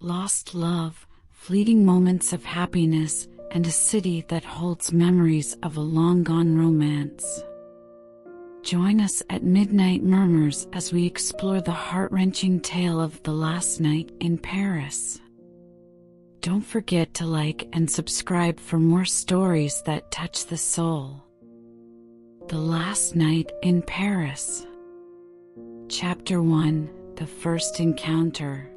lost love, fleeting moments of happiness, and a city that holds memories of a long-gone romance. Join us at Midnight Murmurs as we explore the heart-wrenching tale of The Last Night in Paris. Don't forget to like and subscribe for more stories that touch the soul. The Last Night in Paris. Chapter 1: The First Encounter.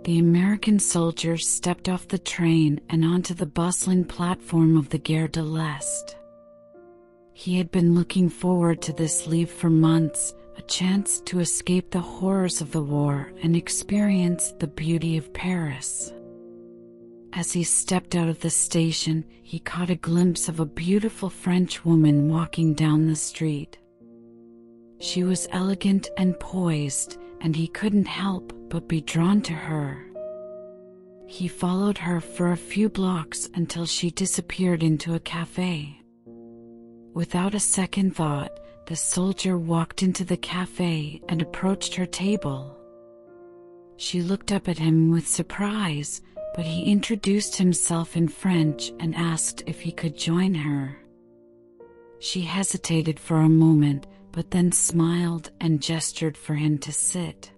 The American soldier stepped off the train and onto the bustling platform of the Gare de l'Est. He had been looking forward to this leave for months, a chance to escape the horrors of the war and experience the beauty of Paris. As he stepped out of the station, he caught a glimpse of a beautiful French woman walking down the street. She was elegant and poised, and he couldn't help but be drawn to her. He followed her for a few blocks until she disappeared into a cafe. Without a second thought, the soldier walked into the cafe and approached her table. She looked up at him with surprise, but he introduced himself in French and asked if he could join her. She hesitated for a moment, but then smiled and gestured for him to sit.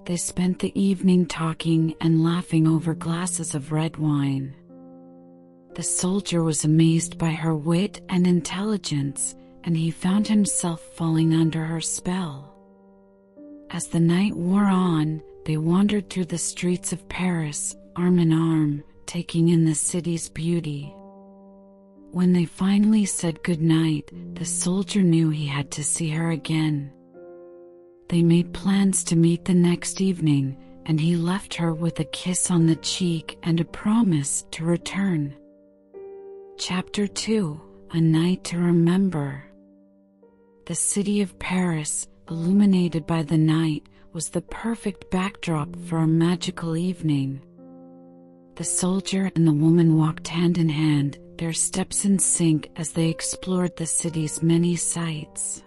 They spent the evening talking and laughing over glasses of red wine. The soldier was amazed by her wit and intelligence, and he found himself falling under her spell. As the night wore on, they wandered through the streets of Paris, arm in arm, taking in the city's beauty. When they finally said goodnight, the soldier knew he had to see her again. They made plans to meet the next evening, and he left her with a kiss on the cheek and a promise to return. Chapter 2: A Night to Remember. The city of Paris, illuminated by the night, was the perfect backdrop for a magical evening. The soldier and the woman walked hand in hand, their steps in sync as they explored the city's many sights.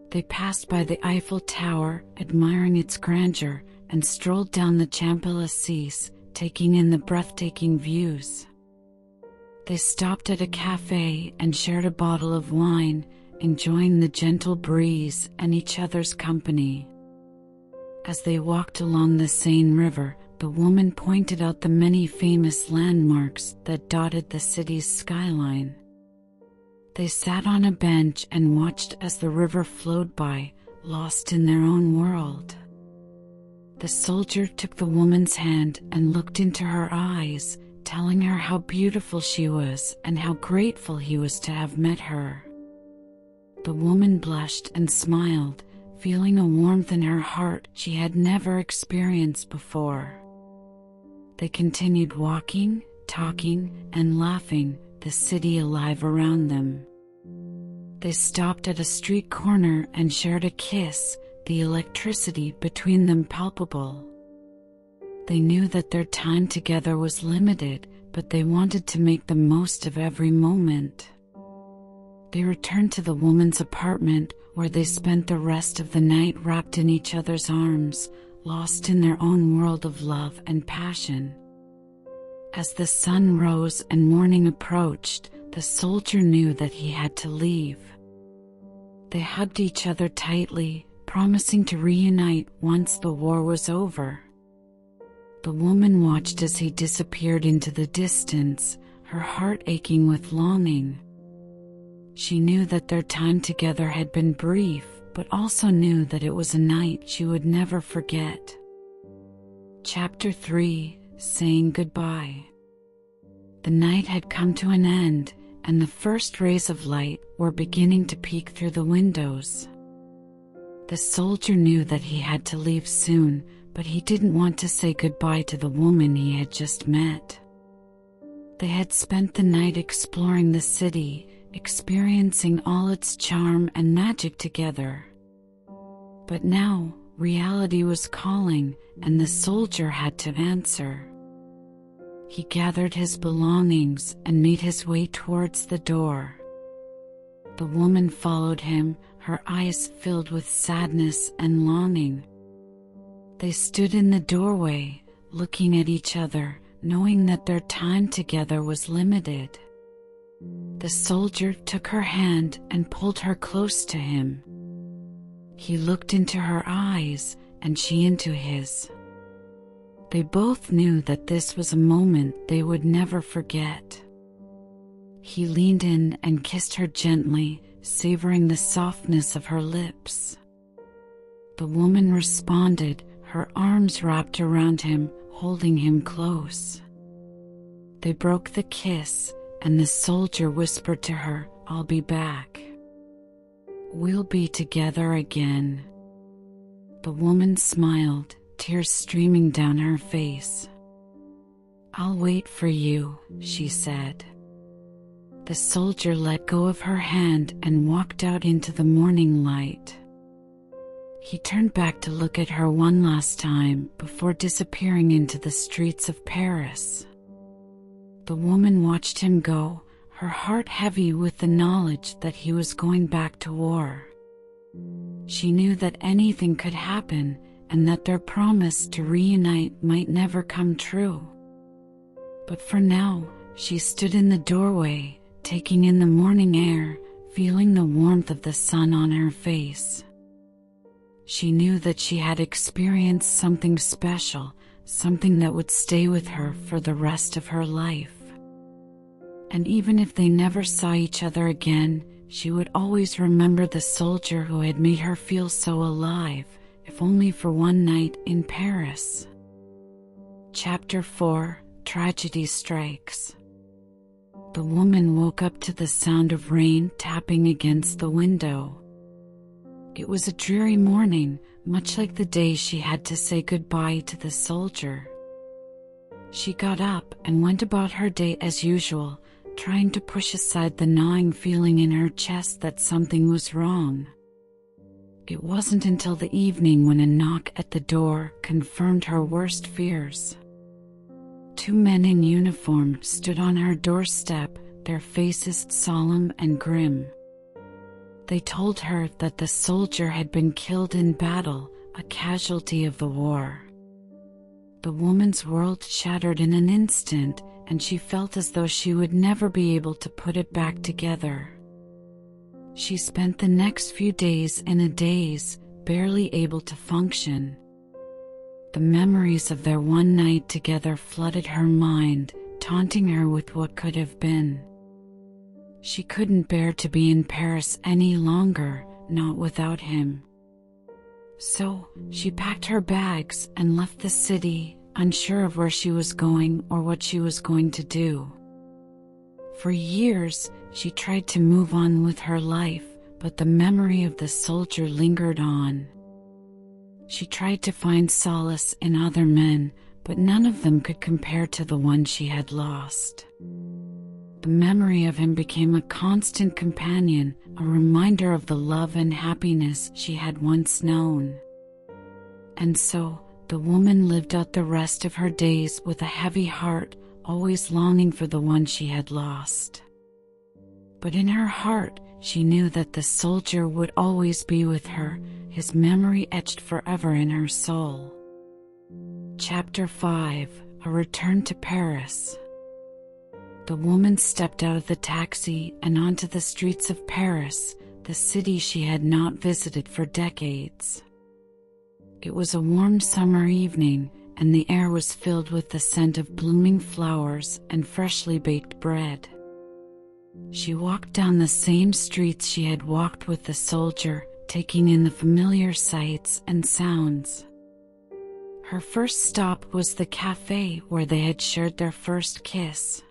They passed by the Eiffel Tower, admiring its grandeur, and strolled down the Champs-Élysées, taking in the breathtaking views. They stopped at a cafe and shared a bottle of wine, enjoying the gentle breeze and each other's company. As they walked along the Seine River, the woman pointed out the many famous landmarks that dotted the city's skyline. They sat on a bench and watched as the river flowed by, lost in their own world. The soldier took the woman's hand and looked into her eyes, telling her how beautiful she was and how grateful he was to have met her. The woman blushed and smiled, feeling a warmth in her heart she had never experienced before. They continued walking, talking, and laughing, the city alive around them. They stopped at a street corner and shared a kiss, the electricity between them palpable. They knew that their time together was limited, but they wanted to make the most of every moment. They returned to the woman's apartment, where they spent the rest of the night wrapped in each other's arms, lost in their own world of love and passion. As the sun rose and morning approached, the soldier knew that he had to leave. They hugged each other tightly, promising to reunite once the war was over. The woman watched as he disappeared into the distance, her heart aching with longing. She knew that their time together had been brief, but also knew that it was a night she would never forget. Chapter 3: Saying Goodbye. The night had come to an end, and the first rays of light were beginning to peek through the windows. The soldier knew that he had to leave soon, but he didn't want to say goodbye to the woman he had just met. They had spent the night exploring the city, experiencing all its charm and magic together. But now, reality was calling, and the soldier had to answer. He gathered his belongings and made his way towards the door. The woman followed him, her eyes filled with sadness and longing. They stood in the doorway, looking at each other, knowing that their time together was limited. The soldier took her hand and pulled her close to him. He looked into her eyes, and she into his. They both knew that this was a moment they would never forget. He leaned in and kissed her gently, savoring the softness of her lips. The woman responded, her arms wrapped around him, holding him close. They broke the kiss, and the soldier whispered to her, "I'll be back. We'll be together again." The woman smiled, tears streaming down her face. "I'll wait for you," she said. The soldier let go of her hand and walked out into the morning light. He turned back to look at her one last time before disappearing into the streets of Paris. The woman watched him go, her heart heavy with the knowledge that he was going back to war. She knew that anything could happen and that their promise to reunite might never come true. But for now, she stood in the doorway, taking in the morning air, feeling the warmth of the sun on her face. She knew that she had experienced something special, something that would stay with her for the rest of her life. And even if they never saw each other again, she would always remember the soldier who had made her feel so alive, if only for one night in Paris. Chapter 4: Tragedy Strikes. The woman woke up to the sound of rain tapping against the window. It was a dreary morning, much like the day she had to say goodbye to the soldier. She got up and went about her day as usual, trying to push aside the gnawing feeling in her chest that something was wrong. It wasn't until the evening when a knock at the door confirmed her worst fears. Two men in uniform stood on her doorstep, their faces solemn and grim. They told her that the soldier had been killed in battle, a casualty of the war. The woman's world shattered in an instant, and she felt as though she would never be able to put it back together. She spent the next few days in a daze, barely able to function. The memories of their one night together flooded her mind, taunting her with what could have been. She couldn't bear to be in Paris any longer, not without him. So, she packed her bags and left the city, unsure of where she was going or what she was going to do. For years, she tried to move on with her life, but the memory of the soldier lingered on. She tried to find solace in other men, but none of them could compare to the one she had lost. The memory of him became a constant companion, a reminder of the love and happiness she had once known. And so, the woman lived out the rest of her days with a heavy heart, always longing for the one she had lost. But in her heart, she knew that the soldier would always be with her, his memory etched forever in her soul. Chapter 5: A Return to Paris. The woman stepped out of the taxi and onto the streets of Paris, the city she had not visited for decades. It was a warm summer evening, and the air was filled with the scent of blooming flowers and freshly baked bread. She walked down the same streets she had walked with the soldier, taking in the familiar sights and sounds. Her first stop was the cafe where they had shared their first kiss.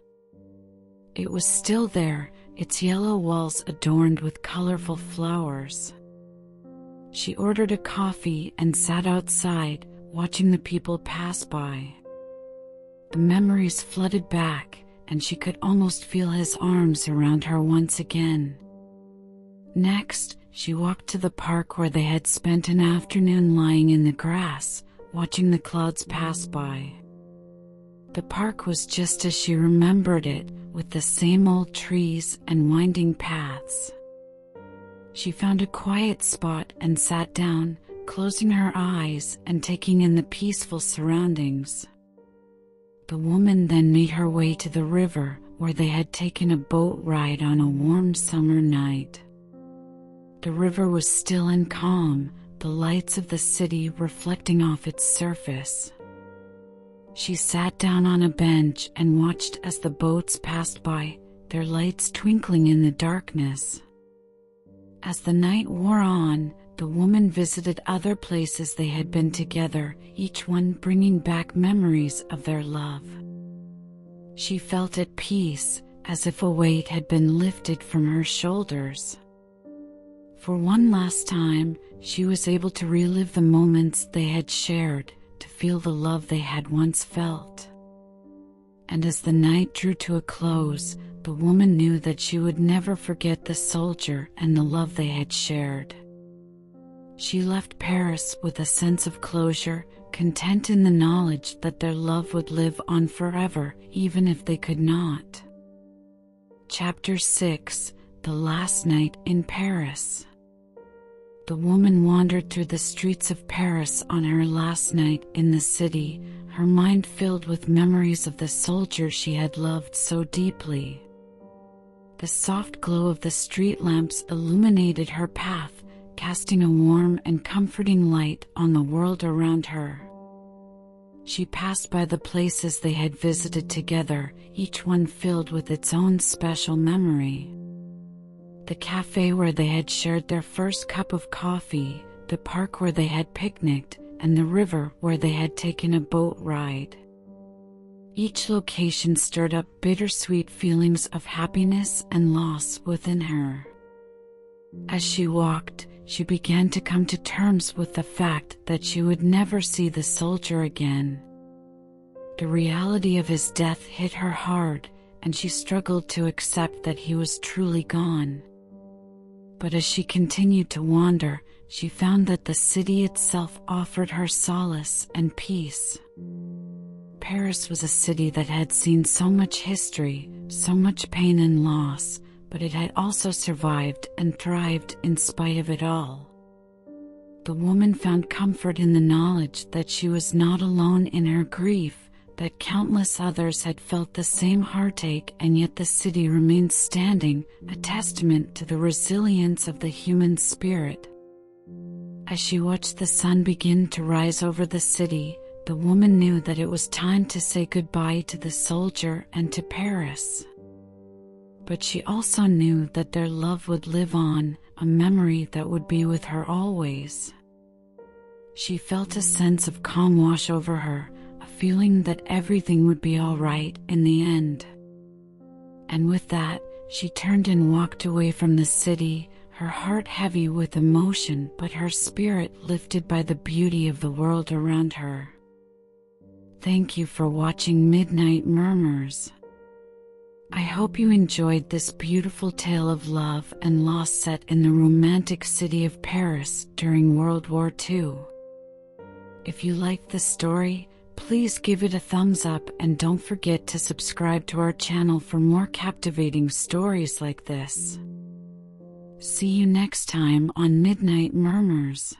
It was still there, its yellow walls adorned with colorful flowers. She ordered a coffee and sat outside, watching the people pass by. The memories flooded back, and she could almost feel his arms around her once again. Next, she walked to the park where they had spent an afternoon lying in the grass, watching the clouds pass by. The park was just as she remembered it, with the same old trees and winding paths. She found a quiet spot and sat down, closing her eyes and taking in the peaceful surroundings. The woman then made her way to the river where they had taken a boat ride on a warm summer night. The river was still and calm, the lights of the city reflecting off its surface. She sat down on a bench and watched as the boats passed by, their lights twinkling in the darkness. As the night wore on, the woman visited other places they had been together, each one bringing back memories of their love. She felt at peace, as if a weight had been lifted from her shoulders. For one last time, she was able to relive the moments they had shared, to feel the love they had once felt. And as the night drew to a close, the woman knew that she would never forget the soldier and the love they had shared. She left Paris with a sense of closure, content in the knowledge that their love would live on forever, even if they could not. Chapter 6: The Last Night in Paris. The woman wandered through the streets of Paris on her last night in the city, her mind filled with memories of the soldier she had loved so deeply. The soft glow of the street lamps illuminated her path, casting a warm and comforting light on the world around her. She passed by the places they had visited together, each one filled with its own special memory. The cafe where they had shared their first cup of coffee, the park where they had picnicked, and the river where they had taken a boat ride. Each location stirred up bittersweet feelings of happiness and loss within her. As she walked, she began to come to terms with the fact that she would never see the soldier again. The reality of his death hit her hard, and she struggled to accept that he was truly gone. But as she continued to wander, she found that the city itself offered her solace and peace. Paris was a city that had seen so much history, so much pain and loss, but it had also survived and thrived in spite of it all. The woman found comfort in the knowledge that she was not alone in her grief, that countless others had felt the same heartache, and yet the city remained standing, a testament to the resilience of the human spirit. As she watched the sun begin to rise over the city, the woman knew that it was time to say goodbye to the soldier and to Paris. But she also knew that their love would live on, a memory that would be with her always. She felt a sense of calm wash over her, a feeling that everything would be all right in the end. And with that, she turned and walked away from the city, her heart heavy with emotion but her spirit lifted by the beauty of the world around her. Thank you for watching Midnight Murmurs. I hope you enjoyed this beautiful tale of love and loss set in the romantic city of Paris during World War II. If you liked the story, please give it a thumbs up and don't forget to subscribe to our channel for more captivating stories like this. See you next time on Midnight Murmurs.